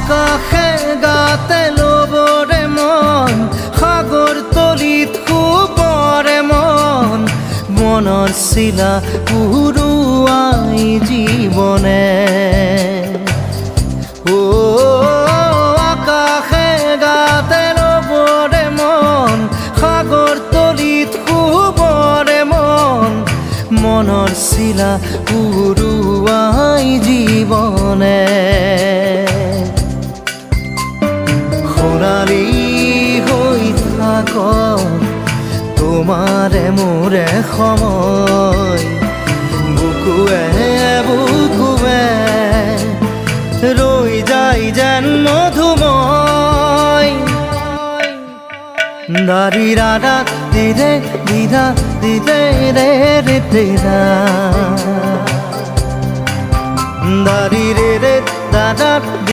আকাশে গাতে লবৰে মন সাগৰ তলিত শুবৰে মন মনৰ চিলা উৰুৱাই জীৱনে আকাশে গাতে লবৰে মন সাগৰ তলিত শুবৰে মন মনৰ চিলা উৰুৱাই জীৱনে সোণালী হৈ থাক তোমাৰে মোৰে সময় বুকুৱে বুকুৱে ৰৈ যায় যেন মধুময় দাৰি ৰাধা দিদে দিদা দিদে ৰে ৰে দিদা দাৰি ৰে ৰে দাদা